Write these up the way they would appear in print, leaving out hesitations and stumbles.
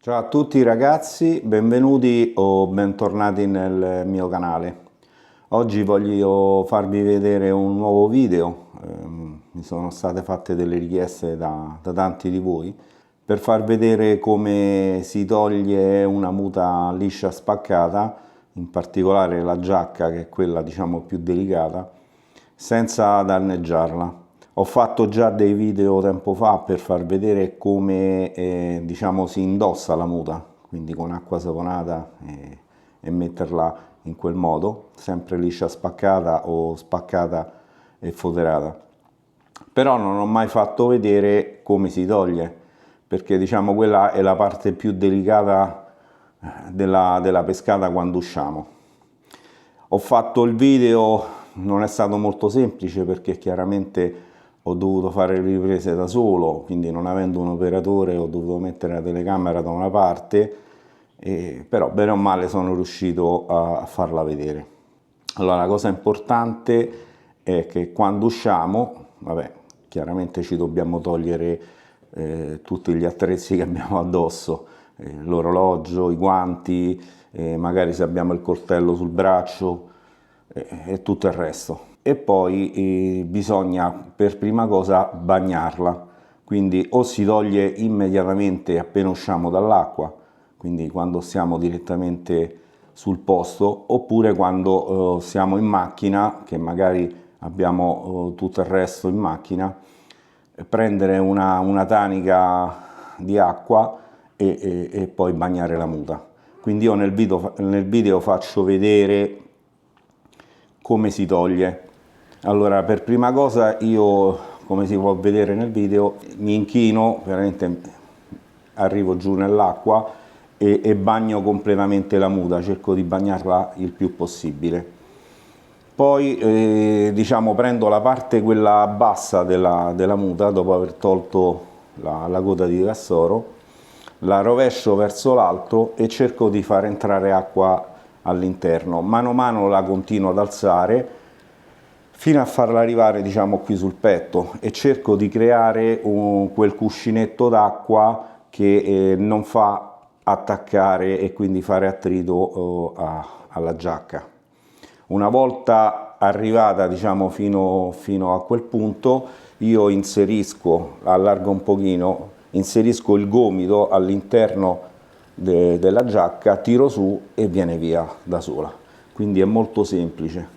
Ciao a tutti ragazzi, benvenuti o bentornati nel mio canale. Oggi voglio farvi vedere un nuovo video, mi sono state fatte delle richieste da tanti di voi per far vedere come si toglie una muta liscia spaccata, in particolare la giacca che è quella diciamo più delicata, senza danneggiarla. Ho fatto già dei video tempo fa per far vedere come diciamo si indossa la muta, quindi con acqua saponata e metterla in quel modo, sempre liscia spaccata o spaccata e foderata. Però non ho mai fatto vedere come si toglie, perché diciamo quella è la parte più delicata della pescata quando usciamo. Ho fatto il video, non è stato molto semplice perché chiaramente ho dovuto fare le riprese da solo, quindi non avendo un operatore ho dovuto mettere la telecamera da una parte, però bene o male sono riuscito a farla vedere. Allora la cosa importante è che quando usciamo, vabbè, chiaramente ci dobbiamo togliere tutti gli attrezzi che abbiamo addosso, l'orologio, i guanti, magari se abbiamo il coltello sul braccio e tutto il resto. E poi bisogna per prima cosa bagnarla, quindi o si toglie immediatamente appena usciamo dall'acqua, quindi quando siamo direttamente sul posto, oppure quando siamo in macchina, che magari abbiamo tutto il resto in macchina, prendere una tanica di acqua e poi bagnare la muta. Quindi io nel video faccio vedere come si toglie. Allora, per prima cosa io, come si può vedere nel video, mi inchino, veramente arrivo giù nell'acqua e bagno completamente la muta, cerco di bagnarla il più possibile. Poi diciamo prendo la parte quella bassa della muta, dopo aver tolto la coda di cassoro, la rovescio verso l'alto e cerco di far entrare acqua all'interno. Mano a mano la continuo ad alzare fino a farla arrivare diciamo qui sul petto e cerco di creare quel cuscinetto d'acqua che non fa attaccare e quindi fare attrito alla giacca. Una volta arrivata diciamo fino a quel punto io inserisco, allargo un pochino, inserisco il gomito all'interno della giacca, tiro su e viene via da sola. Quindi è molto semplice.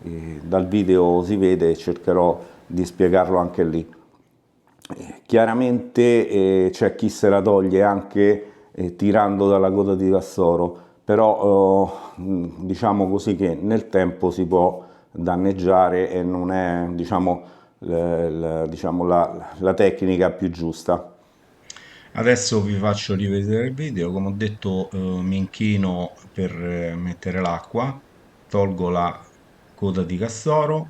Dal video si vede e cercherò di spiegarlo anche lì. Chiaramente c'è chi se la toglie anche tirando dalla coda di cassoro, però diciamo così che nel tempo si può danneggiare e non è diciamo, la tecnica più giusta. Adesso vi faccio rivedere il video, come ho detto mi inchino per mettere l'acqua, tolgo la coda di castoro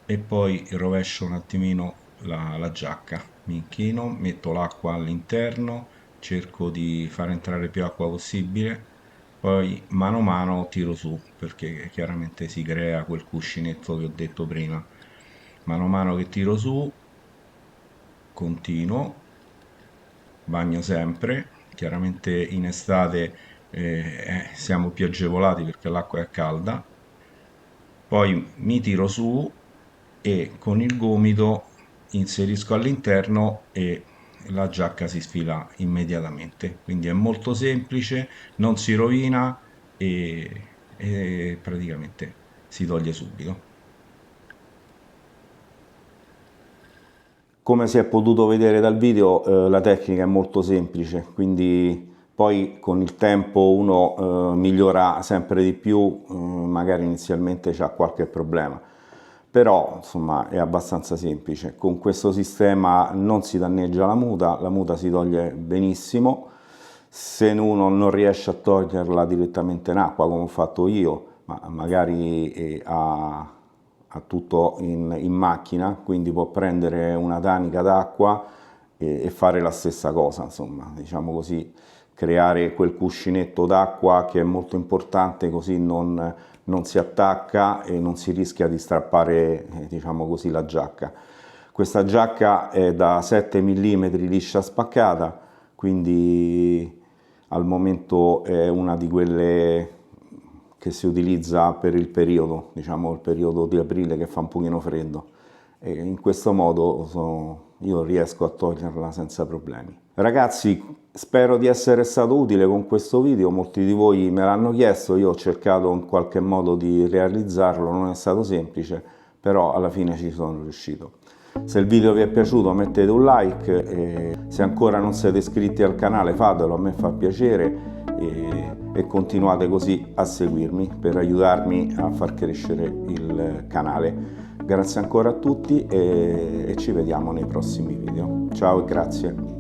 e poi rovescio un attimino la giacca, mi inchino, metto l'acqua all'interno, cerco di far entrare più acqua possibile, poi mano a mano tiro su perché chiaramente si crea quel cuscinetto che ho detto prima. Mano a mano che tiro su, continuo, bagno sempre, chiaramente in estate siamo più agevolati perché l'acqua è calda, poi mi tiro su e con il gomito inserisco all'interno e la giacca si sfila immediatamente, quindi è molto semplice, non si rovina e praticamente si toglie subito. Come si è potuto vedere dal video, la tecnica è molto semplice, quindi poi con il tempo uno migliora sempre di più, magari inizialmente c'ha qualche problema, però insomma è abbastanza semplice. Con questo sistema non si danneggia la muta si toglie benissimo, se uno non riesce a toglierla direttamente in acqua come ho fatto io, ma magari ha tutto in macchina, quindi può prendere una tanica d'acqua e fare la stessa cosa, insomma, diciamo così, creare quel cuscinetto d'acqua che è molto importante, così non si attacca e non si rischia di strappare, diciamo così, la giacca. Questa giacca è da 7 mm liscia spaccata, quindi al momento è una di quelle che si utilizza per il periodo, diciamo il periodo di aprile che fa un pochino freddo, e in questo modo io riesco a toglierla senza problemi. Ragazzi, spero di essere stato utile con questo video, molti di voi me l'hanno chiesto, io ho cercato in qualche modo di realizzarlo, non è stato semplice, però alla fine ci sono riuscito. Se il video vi è piaciuto mettete un like, e se ancora non siete iscritti al canale fatelo, a me fa piacere, e continuate così a seguirmi per aiutarmi a far crescere il canale. Grazie ancora a tutti e ci vediamo nei prossimi video. Ciao e grazie.